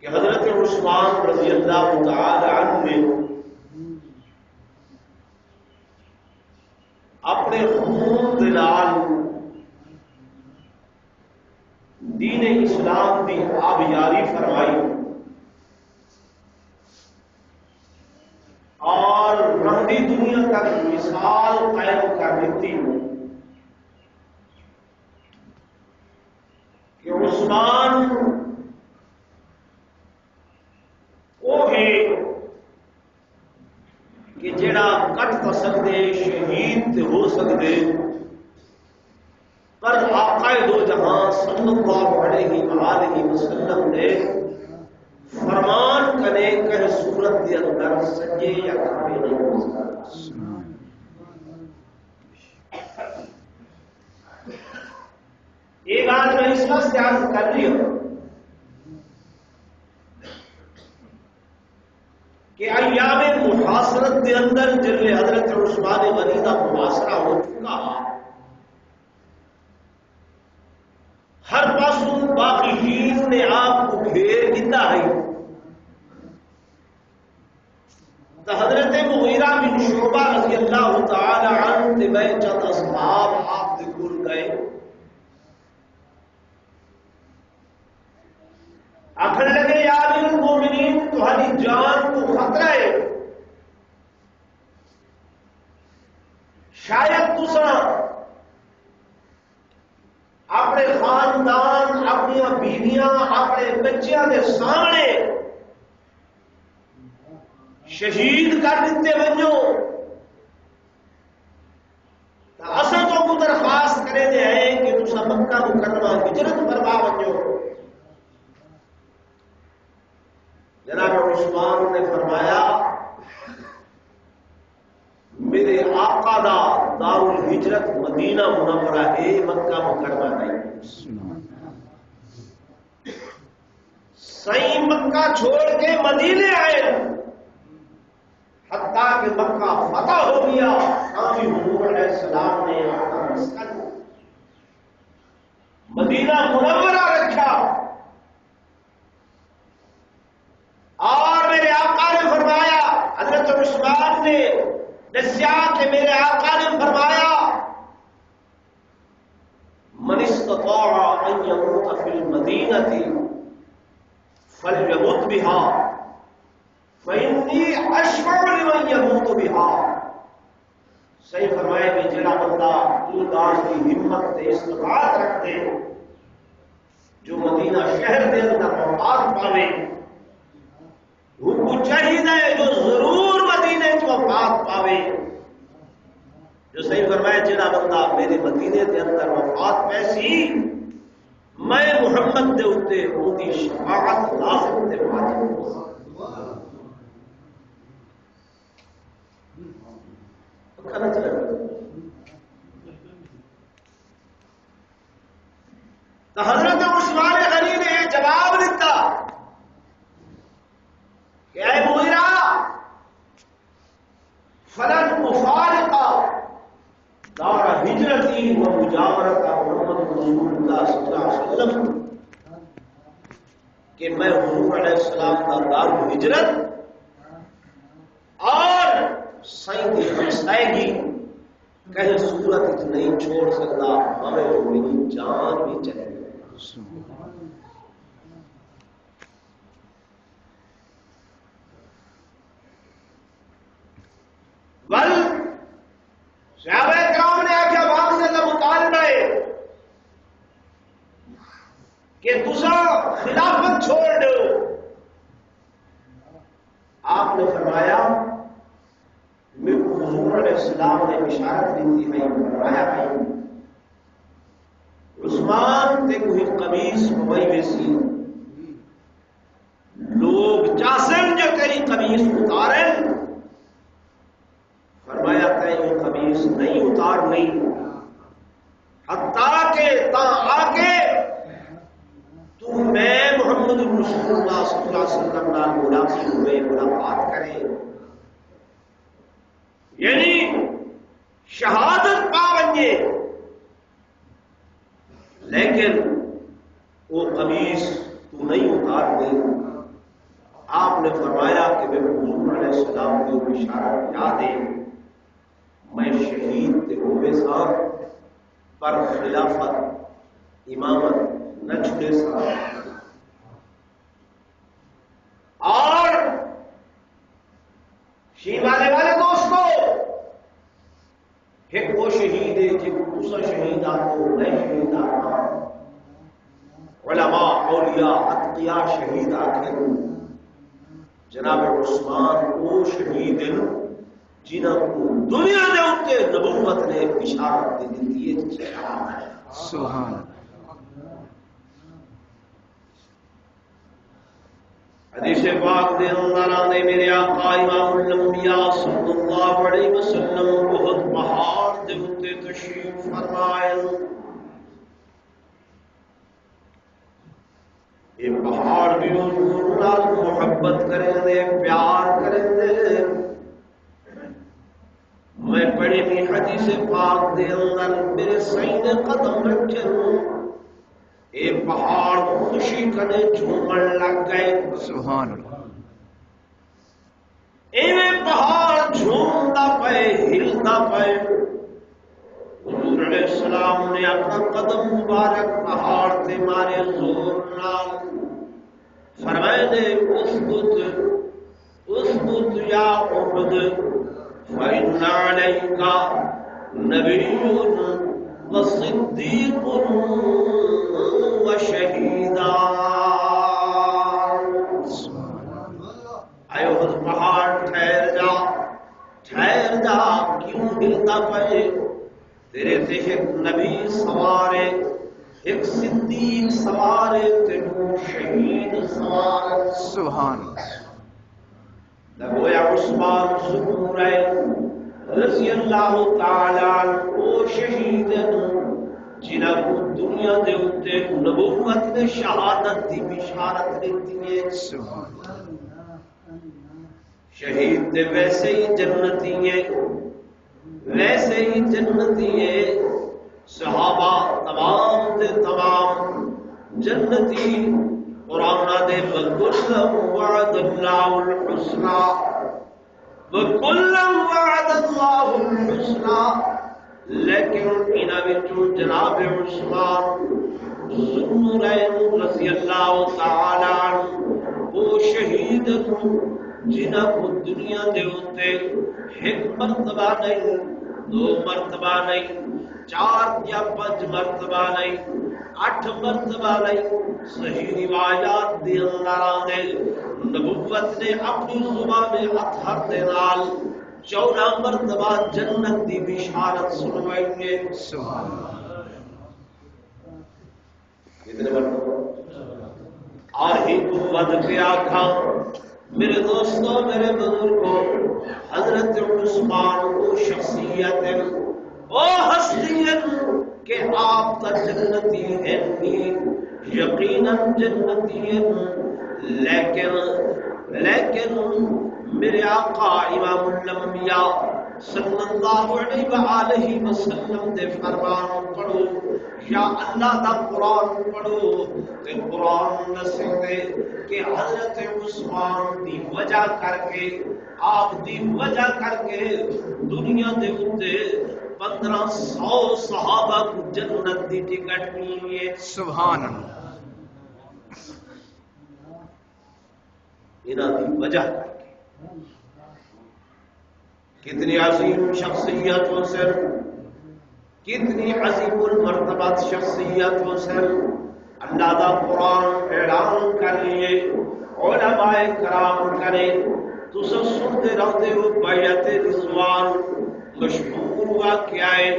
کہ حضرت عثمان رضی اللہ تعالی عنہ نے اپنے خون دلال دین اسلام کی آبیاری فرمائی اور رہنی دنیا تک مثال قائم کر دیتی کہ عثمان وہ ہے کہ جڑا کٹ تو سکتے شہید تے ہو سکتے پر آقا دو جہاں صلی اللہ علیہ وآلہ وسلم نے فرمان کرے کہ صورت کے اندر سجے یا کھڑے نہیں ہو سکتا. ایک آج میں اس وقت عرض کر رہی ہوں کہ ایام محاصرت کے اندر جن میں حضرت عثمان غنی کا محاصرہ ہو چکا ہر پاسوں باقیین نے آپ کو گھیر دیتا ہے تو حضرت مغیرہ بن شعبہ رضی اللہ تعالی عنہ نے میں چند اسباب آپ کے کل گئے آخر لگے یا امیر المومنین تمہاری جان کو خطرہ ہے شاید تسا اپنے خاندان اپنی بیویاں اپنے بچیاں کے سامنے شہید کر دیتے بنو اصل تو کو درخواست کرے دے ہیں کہ تسا مکہ مکرمہ ہجرت فرما بنو. جناب عثمان نے فرمایا میرے آقا دا دار الہجرت مدینہ منورہ ہے مکہ مکرمہ نہیں. صحیح مکہ چھوڑ کے مدینے آئے حتیٰ کہ مکہ فتح ہو گیا. شامی حضور علیہ السلام نے اپنا مسکن مدینہ منورہ رکھا اور میرے آقا نے فرمایا حضرت عثمان نے دسیا کہ میرے آقا نے فرمایا من استطاع ان يموت في المدينة فليمت بها فإني أشفع لمن يموت بها. صحیح فرمایا کہ جڑا بندہ ایمان کی ہمت تے استطاعت رکھتے جو مدینہ شہر دے اندر وفات پاوے وہ کو چاہیے جو ضرور مدینے کو وفات پاوے. جو صحیح فرمایا جڑا بندہ میرے مدینے کے اندر وفات پیسی میں محمد دے اتے ان کی شفاعت لازم تے واجب ہو. تو حضرت عثمان غنی نے یہ جواب دیتا کہ اے مغیرہ فلن افارق دار ہجرتی و مجاورت محمد رسول اللہ صلی اللہ علیہ وسلم کہ میں حضور علیہ السلام کا دار ہجرت اور سائیں ہمسائیگی کہیں صورت نہیں چھوڑ سکتا ہمیں میری جان بھی چلے گی. بل صحابہ کرام نے آخیا باپ سے مطالبہ ہے کہ تسا خلافت چھوڑ دو. آپ نے فرمایا حضور علیہ السلام نے بشارت دی تھی میں فرمایا ہے عثمان تے کوئی قمیص مبئی میں سی لوگ چاسن جو تیری قمیص اتارن فرمایا تے یہ قمیص نہیں اتارنی حتیٰ کہ تا آگے تو میں محمد رسول اللہ صلی اللہ علیہ وسلم نال ملاقات ہوئے ملاقات کرے یعنی شہادت پا بنجے لیکن وہ قمیص تو نہیں اتار گئی. آپ نے فرمایا کہ میں حضور علیہ السلام کو بشارت یاد ہے میں شہید تے ہوئے سا پر خلافت امامت نہ چھڑے سا اور شیمانے والے دوستوں ایک وہ شہید ہے جن دوسرا شہید آپ کو نئے شہید آتا علماء اولیاء اتقیاء شہید آخر جناب عثمان وہ شہید ہیں جنہوں کو دنیا نے ان کے نبوت نے بشارت دے دی ہے سبحان حدیث پاک دے اندر آنے میرے آقا امام الانبیاء صلی اللہ علیہ وسلم بہت پہاڑ دے اتے تشریف فرمائے یہ پہاڑ بھی حضور نال محبت کریں دے پیار کریں دے میں پڑھی بھی حدیث پاک دے اندر میرے سینے قدم رکھے اے پہاڑ خوشی کنے جھومن لگ گئے سبحان اللہ ایویں پہاڑ جھومتا پے ہلتا پے حضور علیہ السلام نے اپنا قدم مبارک پہاڑ تے مارے زور نال فرمائے دے اسبت یا احد فإن عليك نبي وصديق وشهيدا اے احد پہاڑ ٹھہر جا کیوں ہلتا پے تیرے تے ایک نبی سوارے ایک صدیق سوارے تیرے شہید سوار سبحان لگویا عثمان ذکر رضی اللہ تعالی عنہ شہید جنہاں کو دنیا دے اتے نبوت نے شہادت دی بشارت دیتی ہے شہید تے ویسے ہی جنتی ہیں ویسے ہی جنتی ہیں صحابہ تمام دے تمام جنتی قرآن دے وَكُلًّا وَعَدَ اللَّهُ الْحُسْنَى وَكُلًّا وَعَدَ اللَّهُ الْحُسْنَى لیکن انہاں وچوں جناب عثمان ذوالنورین رضی اللہ تعالی عنہ وہ شہید جنہاں کو دنیا دے ہوتے ایک مرتبہ نہیں دو مرتبہ نہیں 4 یا 5 مرتبہ نہیں 8 مرتبہ نہیں صحیح روایات دے اندر آنے نبوت نے اپنی زبان اطہر دے نال 14 مرتبہ جنت دی بشارت سنوائی ہے کتنے مرتبہ اور ہی قوت پہ آکھا میرے دوستوں میرے بزرگوں حضرت عثمان وہ شخصیت وہ ہستیت کہ آپ کا جنتی ہیں یقیناً جنتی ہیں لیکن میرے آقا امام الانبیاء صلی اللہ علیہ وآلہ وسلم دے فرمان پڑھو یا اللہ دا قرآن پڑھو تے قرآن نسل دے کہ حضرت عثمان دی وجہ کر کے آپ دی وجہ کر کے دنیا دے اتے 1500 صحابہ کو جنت دی ٹکٹ ملی ہے سبحان اللہ انہاں دی وجہ کر کے کتنی عظیم شخصیت و سر کتنی عظیم المرتبہ شخصیت و سر اللہ دا قرآن اعلان کر لیے علماء کرام کرے تو سب سنتے رہتے ہو بیعت رضوان مشہور واقعہ ہے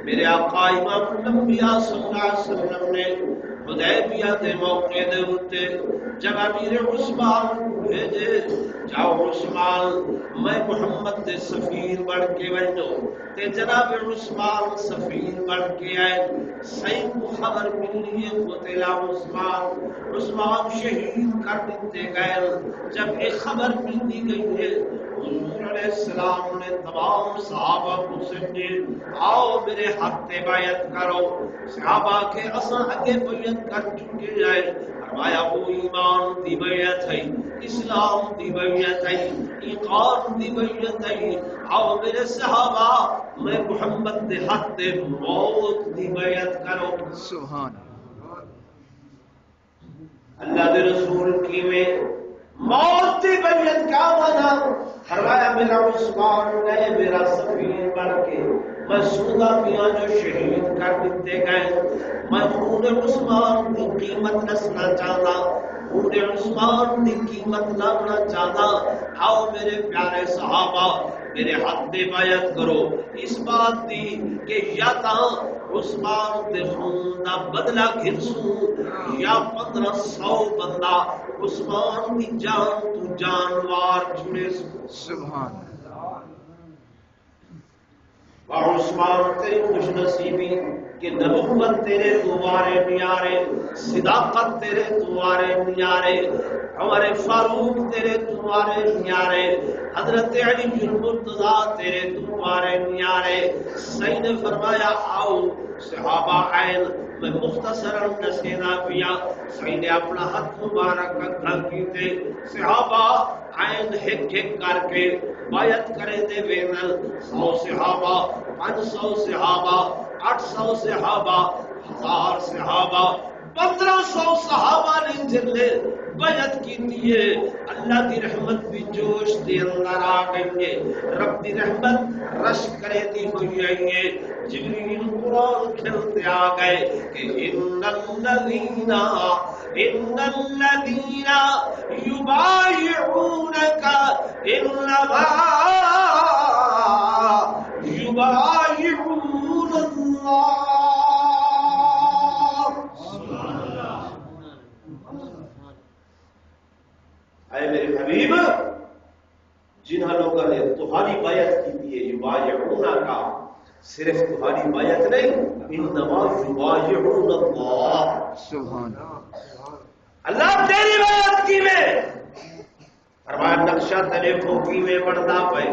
میرے آقا امام الانبیاء صلی اللہ علیہ وسلم نے حدیبیہ دے موقع دے ہوتے جب امیر عثمان بھیجے جاؤ عثمان میں محمد دے سفیر بڑھ کے بنو تے جناب عثمان سفیر بڑھ کے آئے صحیح کو خبر ملی ہے قتل عثمان شہید کر دیتے گئے جب ایک خبر ملتی گئی ہے حضور علیہ السلام نے تمام صحابہ کو سمجھے آؤ میرے ہاتھ تے بیعت کرو. صحابہ کے اساں اگے بیعت کر چکے جائے. فرمایا وہ ایمان دی بیعت ہے، اسلام دی بیعت ہے، ایمان دی بیعت ہے. آؤ میرے صحابہ میں محمد دے ہاتھ تے موت دی بیعت کرو. سبحان اللہ دے رسول کی میں موت کی بیعت کیا مانا؟ فرمایا میرا عثمان گئے میرا سفیر بن کے، میں سودا میاں جو شہید کر دیتے گئے. میں خون عثمان کی قیمت نسنا چاہتا، خون عثمان کی قیمت لانا چاہتا. آؤ میرے پیارے صحابہ میرے ہاتھ دے بیعت کرو اس بات دی کہ یا تاں عثمان دے خون دا بدلہ گھرسوں یا 1500 بندہ عثمان دی جان تو جانوار چھڑے سو. سبحان اور عثمان تیری خوش نصیبی کہ نبوت تیرے دوارے نیارے، صداقت تیرے دوارے نیارے، ہمارے فاروق تیرے دوارے نیارے، حضرت علی بن مرتضیٰ تیرے دوارے نیارے. صحیح نے فرمایا آؤ صحابہ عین میں مختصرا نصیحت پیا. صحیح نے اپنا ہاتھ مبارک کھل کیتے صحابہ عین ہک ہک کر کے بیعت کرے دے وینل. 100 صحابہ، 500 صحابہ، 800 صحابہ، 1000 صحابہ، 1500 صحابہ نے جلے بیعت کی دیئے. اللہ دی رحمت بھی جوش دے اندر آ گئی ہے، رب دی رحمت رش کرے دی ہوئی ہے. جبریل قرآن کھلتے آ گئے کہ ان الذین یبایعونک انما یبایعون اللہ. اے میرے حبیب جنہاں لوگوں نے تمہاری بیعت کی ہے یبایعونک، صرف تمہاری بیعت نہیں، انما یبایعون اللہ. سبحان اللہ تیری بیعت کی میں فرمایا نقشہ تلے کو کی میں بڑھتا پائے،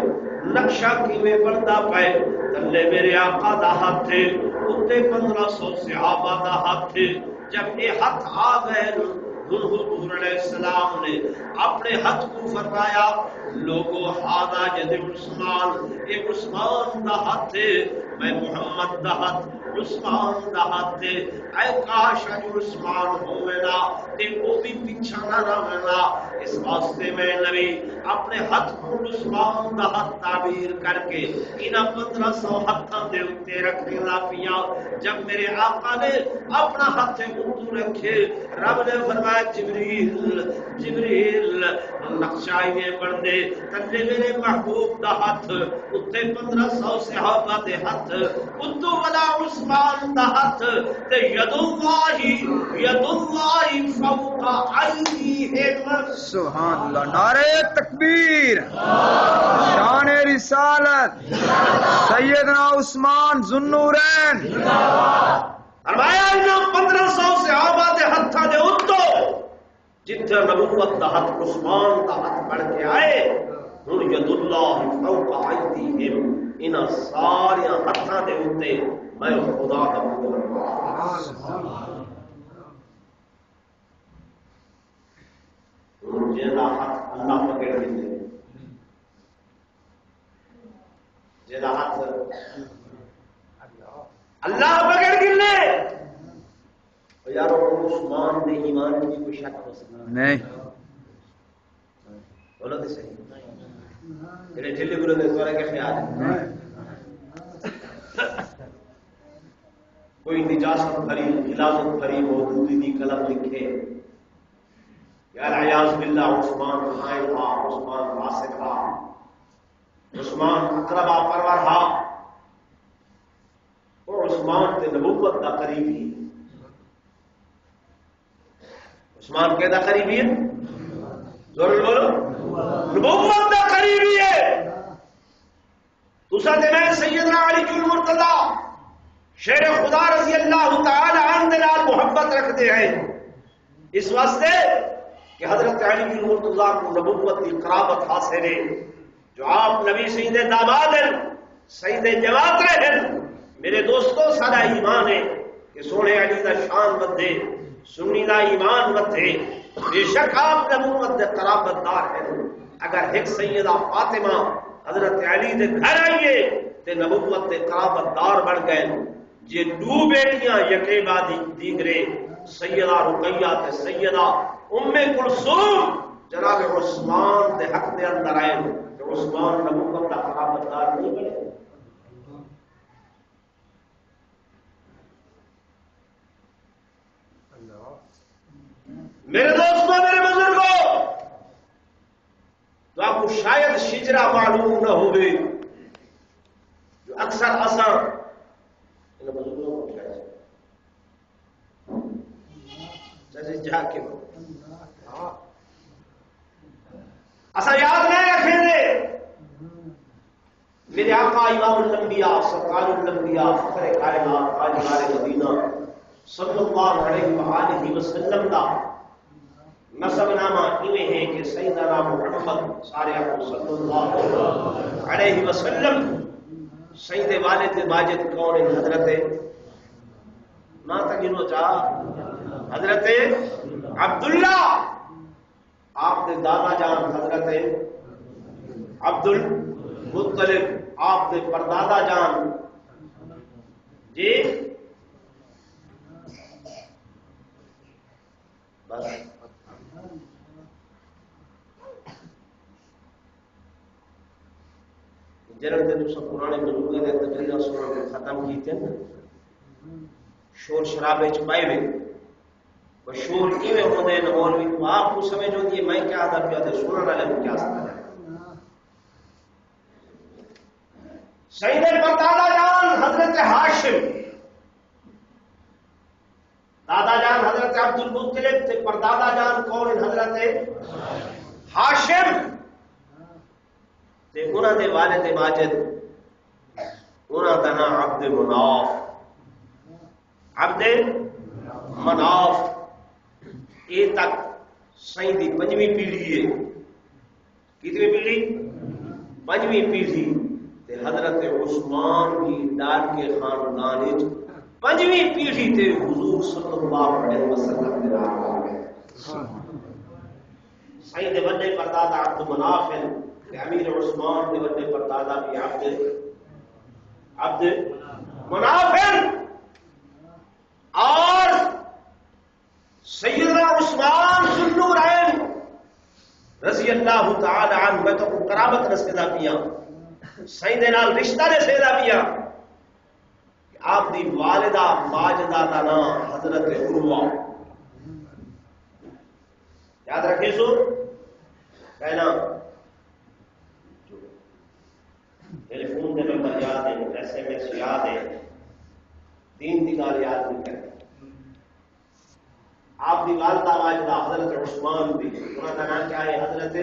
نقشہ کی میں بڑھتا پائے. تلے میرے آقا دا ہاتھ تھے، اتے 1500 صحابہ دا ہاتھ تھے. جب یہ ہاتھ آ گئے حضور علیہ السلام نے اپنے ہاتھ کو فرمایا لوگو ہادا ید عثمان، یہ عثمان دا ہاتھ تھے، میں محمد دا ہاتھ عثمان دا ہاتھ تھے. اے کاش اج عثمان ہوئے تے وہ بھی پیچھا نہ رہنا. اس واسطے میں نبی اپنے ہاتھ کو عثمان دا ہاتھ تعبیر کر کے انہاں 1500 ہاتھاں دے اوتے رکھنے لا پیا. جب میرے آقا نے اپنا ہاتھ اردو رکھے رب نے فرمایا جبریل نقشہ یہ بن دے تلے میرے محبوب دا ہاتھ اتنے 1500 صحابہ دے ہاتھ اتو والا عثمان دا ہاتھ تے ید اللہ فوق ایدیہم. سبحان اللہ. نعرہ تکبیر، شان رسالت سیدنا عثمان ذو النورین. فرمایا ان 1500 صحابہ دے ہتھاں دے اتو جتھے نبوت دا ہاتھ عثمان دا ہاتھ بڑھ کے آئے ہن ید اللہ فوق ایدیہم. انہاں سارے ہتھاں دے اوتے میں خدا دا حکم جیڑا ہاتھ اللہ پکڑ لیندے، جیڑا ہاتھ اللہ پکڑ گلے. یارو عثمان نے ایمان کی کوئی شک ہو سکتا نہیں. بولو تو صحیح جڑے ڈھیلے بولے دے سارے کے خیال ہے کوئی نجاست بھری غلاظت بھری موجودی دی قلم لکھے یا العیاذ باللہ عثمان خائن تھا، عثمان فاسق تھا، عثمان اقربا پرور تھا، اور عثمان تے نبوت دا قریبی. عثمان کے دا قریبی ہے، زور بولو نبوت دا قریبی ہے. دوسرا تے میں سیدنا علی بن مرتضیٰ شیر خدا رضی اللہ تعالی عنہ نال محبت رکھتے ہیں اس واسطے کہ حضرت علی بن مرتضیٰ کو نبوت کی قرابت حاصل ہے. جو آپ نبی سید داماد ہیں، سید جواد ہیں۔ میرے دوستوں سارا ایمان ہے کہ سونے علی دا شان ودے، سنی دا ایمان ودے۔ بے شک آپ نبوت دے قرابت دار ہیں۔ اگر ایک سیدہ فاطمہ حضرت علی دے گھر آئیے تے نبوت دے قرابت دار بن گئے۔ جے دو بیٹیاں یکے بعد دیگرے، سیدہ رقیہ تے سیدہ ام کلثوم جناب عثمان دے حق دے اندر آئے کہ عثمان نبوت دا قرابت دار نہیں بنے۔ میرے دوستوں، میرے بزرگوں، تو آپ کو شاید شجرا معلوم نہ ہوئے جو اکثر اساں بزرگوں کو جا کے اساں یاد نہیں رکھیں گے۔ میرے آقا امام الانبیاء سرکار الانبیاء فخر کائنات تاجدار مدینہ صلی اللہ علیہ وآلہ وسلم دا نسب نامہ ایویں ہے کہ سیدنا محمد صلی اللہ علیہ وسلم سید والد ماجد کون حضرت نہ تجنو چاہ حضرت عبداللہ، آپ نے دادا جان حضرت عبد المطلب، آپ نے پردادا جان جی بس جنم دے تو سب پرانے بزرگ نے تقریر سنن کے ختم کیتے ہیں، شور شرابے چ پائے ہوئے وہ شور کیویں ہوندے نے مولوی تو آپ کو سمجھ ہوندی ہے میں کیا ادا پیا تے سنن والے کو کیا سمجھ۔ سید پردادا جان حضرت ہاشم، دادا جان حضرت عبد المطلب تے پردادا جان کون حضرت ہاشم تے انہاں دے والد ماجد انہاں دا نام عبد مناف، عبد مناف۔ اے تک سائیں دی پنجویں پیڑھی ہے۔ کتنی پیڑھی؟ پنجویں پیڑھی۔ تے حضرت عثمان کی ڈال کے خاندان وچ پنجویں پیڑھی تے حضور صلی اللہ علیہ وسلم دے نام آ گئے۔ سائیں دے وڈے پردادا عبد مناف ہیں، امیر عثمان دے وڈے پردادا بھی عبد مناف ہیں۔ اور سیدنا عثمان ذوالنورین رضی اللہ تعالی عنہ میں تو قرابت رسیدہ پیا، سائیں دے نال رشتہ رسیدہ پیا کہ آپ دی والدہ ماجدہ دا نام حضرت عروہ۔ یاد رکھیں سو کہنا ٹیلی فون دے نمبر یاد ہے، ایس ایم ایس یاد ہے، دین دی گال یاد نہیں کرتے۔ آپ دی والدہ ماجدہ حضرت عثمان بھی، انہوں کا نام کیا ہے؟ حضرت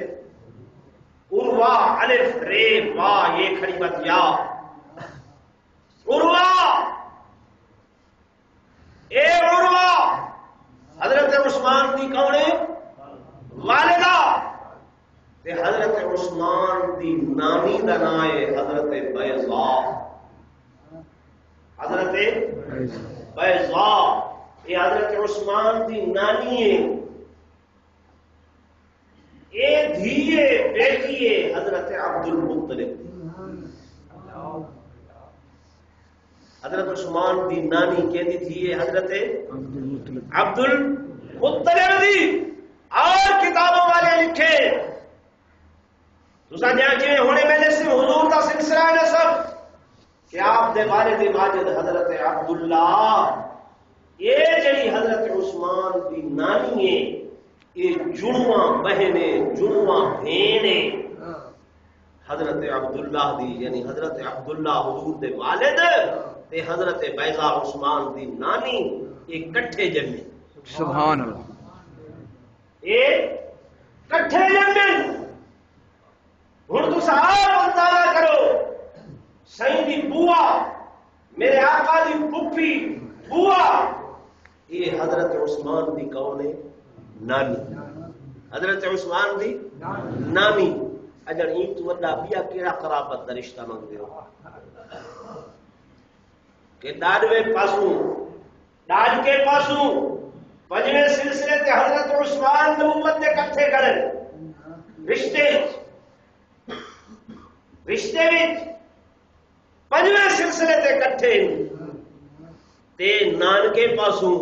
عروہ، الف رے وا یہ کھڑی بات یا عروہ، اے عروہ حضرت عثمان دی کون ہے؟ والدہ۔ تے حضرت عثمان دی نانی دا نام ہے حضرت بیضاء، حضرت بیضاء۔ یہ حضرت عثمان دی نانی ہے، اے دھیے بیٹی ہے حضرت عبد المطلب۔ حضرت عثمان دی نانی کہ دی تھی حضرت عبد المطلب دی۔ اور کتابوں والے لکھے تو جی ہونے میں سے حضور کا سلسلہ نسب کہ آپ دے والد ماجد حضرت عبداللہ، یہ جڑی حضرت عثمان دی نانی ہے یہ جڑواں بہنے جڑواں بھینے حضرت عبداللہ دی، یعنی حضرت عبداللہ حضور دے والد تے حضرت بیضاء عثمان دی نانی یہ کٹھے جمے۔ سبحان اللہ۔ یہ کٹھے جمے۔ ہوں تو آپ اندازہ کرو، سائیں دی بوا میرے آقا دی پھپھی بوا، یہ حضرت عثمان دی کون ہے؟ نانی۔ حضرت عثمان دی نانی۔ اجر این تو وڈا بیا کیڑا قرابت دا رشتہ منگدے ہو کہ ڈاڈوے پاسوں ڈاڈ کے پاسوں پنجویں سلسلے تے حضرت عثمان نبوت دے کٹھے کرن رشتے وچ پنجویں سلسلے تے کٹھے تے نانکے پاسوں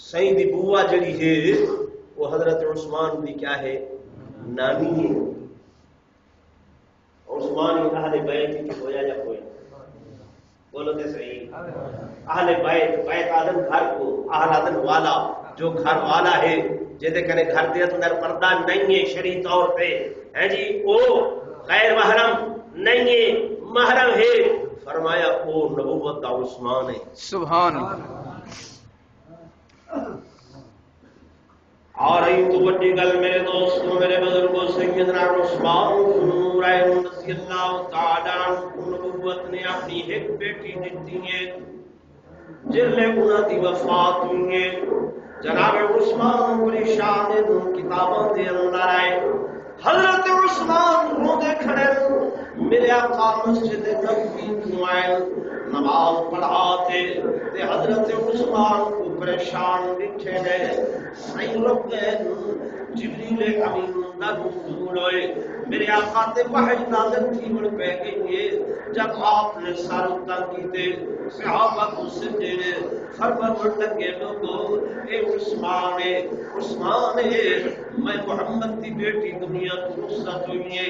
سائیں دی بوا جڑی ہے وہ حضرت عثمان دی کیا ہے نانی ہے عثمان ہی اہل بیت کی ہویا یا کوئی بولو تے صحیح اہل بیت آدم گھر کو اہل آدم والا جو گھر والا ہے جیسے کہنے گھر دے اندر پردہ نہیں ہے شرعی طور پہ ہے جی وہ غیر محرم نہیں ہے محرم ہے فرمایا وہ نبوت کا عثمان ہے سبحان اللہ اور رہی تو بڑی گل میرے دوستوں میرے بزرگوں سیدنا عثمان نورین رضی اللہ تعالیٰ عنہ نبوت نے اپنی ایک بیٹی دیتی ہے جلے انہاں دی وفات ہوئی ہے جناب عثمان پریشان کتابوں دے اندر آئے حضرت عثمان رو دے کھڑے میرے آقا مسجد نبوی تو آئے نماز پڑھاتے تے حضرت عثمان کو پریشان بٹھے گئے سائیں رب گئے جبریل امین دا نزول ہوئے میرے آقا تے وحی نازل تھی مڑ پہ گئی جب آپ نے سر اتر کیتے صحابہ کو سجدے نے فرمانے لگے لوگو اے عثمان میں محمد کی بیٹی دنیا کو رخصت ہوئی ہے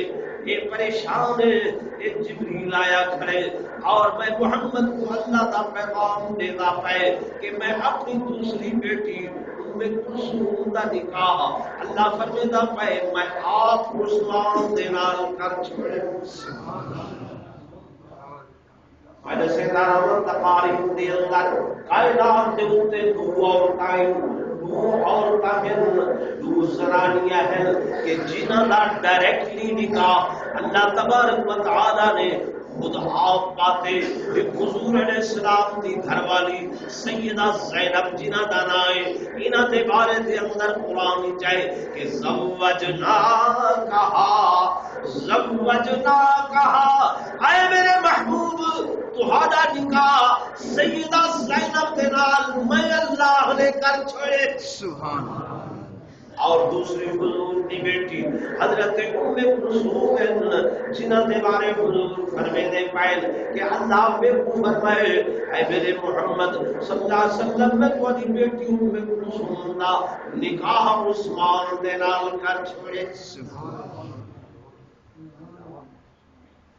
یہ پریشان ہے ایک جبریل آیا کھڑے اور میں محمد کو اللہ کا پیغام دینا پائے کہ میں اپنی دوسری بیٹی میں کلثوم دا نکاح اللہ فرمیدا پائے میں آپ عثمان دے نال کر چھوڑے آج سے نام تقاریب دے اندر کائنات دے اوتے دو اور دو زنانیاں ہیں کہ جنہاں دا ڈائریکٹلی نکاح اللہ تبارک و تعالی نے خود آپ پاتے ایک حضور علیہ السلام دی گھر والی سیدہ زینب جنہ دا نائے انہ دے بارے دے اندر قرآن چاہے کہ زوجنا کہا اے میرے محبوب تہاڈا نکاح سیدہ زینب دے نال میں اللہ نے کر چھوڑے سبحان اللہ اور دوسری حضور کی بیٹی حضرت ام کلثوم جنہ کے بارے حضور فرماتے پائے کہ اللہ میں کو فرمائے اے میرے محمد صلی اللہ علیہ وسلم میں تمہاری بیٹی ام کلثوم دا نکاح عثمان دے نال کر چھوڑے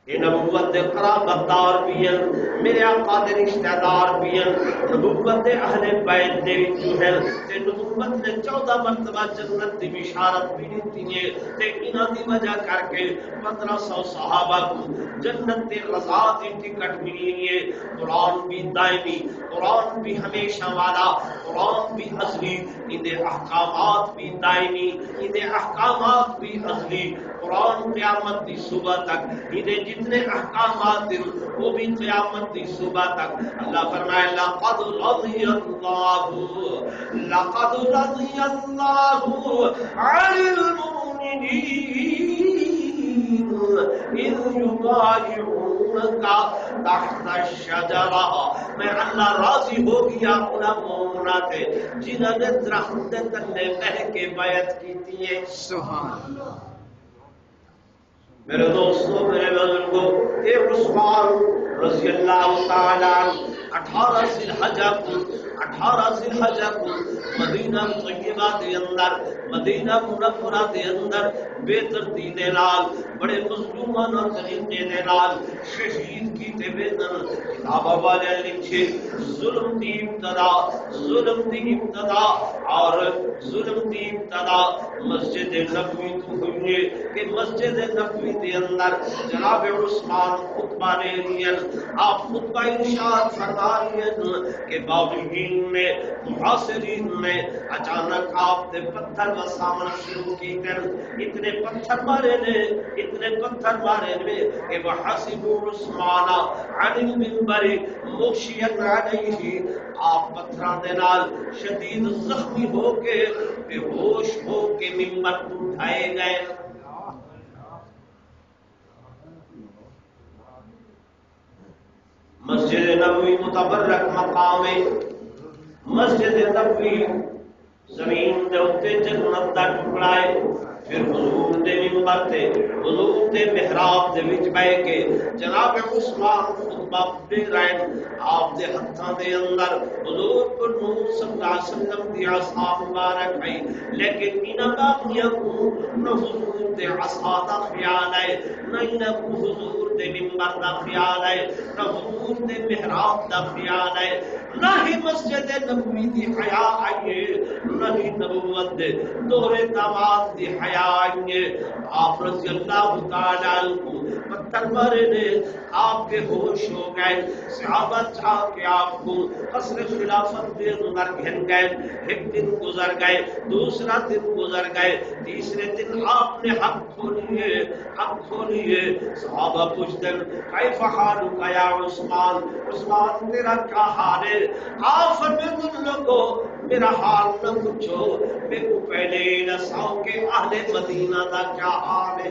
یہ نبوت دے قرابت دار بھی ہیں میرے آقا دے رشتہ دار بھی ہیں نبوت دے اہل بیت دے وچوں ہیں تے نبوت نے 14 مرتبہ جنت دی بشارت بھی دیتی ہے تے انہاں دی وجہ کر کے 1500 صحابہ کو جنت دے رضا دی ٹکٹ ملی ہے قرآن بھی دائمی قرآن بھی ہمیشہ والا قرآن بھی ازلی ان دے احکامات بھی دائمی ان دے احکامات بھی ازلی قرآن قیامت دی صبح تک ان جتنے احکامات دن وہ بھی قیامت دی صبح تک اللہ فرمائے لقد رضی اللہ عن المؤمنین اذ یبایعونک تحت الشجرہ میں اللہ راضی ہو گیا اپنا مومنہ تھے جنہوں نے درخت تلے بہ کے بیعت کی ہے سبحان اللہ میرے دوستوں میرے بزرگوں اے عثمان رضی اللہ تعالیٰ 18 ذی الحجہ کو مدینہ طیبہ دے اندر مدینہ منورہ دے اندر بے ترتیب دے نال بڑے مظلومانہ طریقے دے نال شہید کیتے ویندن کتاباں والے لکھے ظلم دی ابتدا اور ظلم دی ابتدا مسجد نبوی تو ہوئی ہے کہ مسجد نبوی دے اندر جناب عثمان خطبہ دے رہے ہیں آپ خطبہ ارشاد فرما رہے ہیں کہ باغیین میں محاصرین میں اچانک آپ نے پتھر وسامنا شروع کی کر اتنے پتھر مارے نے کہ وحسبوا عثمان عن المنبر مغشیا علیہ آپ پتھراں دے نال شدید زخمی ہو کے بے ہوش ہو کے ممبر اٹھائے گئے مسجد نبوی متبرک مقام مسجد نبوی زمین دے اوتے جنت دا ٹکڑا ہے پھر حضور دے منبر تے حضور دے محراب دے وچ بیٹھ کے جناب عثمان خطبہ دے رہے آپ دے ہتھاں دے اندر حضور پر نور صلی اللہ علیہ وسلم دی عصا مبارک ہے لیکن انہاں باقیاں کو نہ حضور دے عصا دا خیال ہے نہ انہاں کو حضور دے منبر دا خیال ہے نہ حضور دے محراب دا خیال ہے نہ ہی مسجد نبوی دی حیا آئیے نہ ہی نبوت دے دور داماد دی حیا آئیے آپ رضی اللہ تعالیٰ عنہ پتھر مارے نے آپ کے ہوش ہو گئے صحابہ چاہ کے آپ کو قصر خلافت دے اندر گھن گئے ایک دن گزر گئے دوسرا دن گزر گئے تیسرے دن آپ نے حق کھولیے صحابہ پوچھتے کیف حالک یا عثمان عثمان تیرا کیا حال ہے آپ فرماتے ان لوگوں میرا حال نہ پوچھو میرے کو پہلے نساؤ کے اہل مدینہ دا کیا حال ہے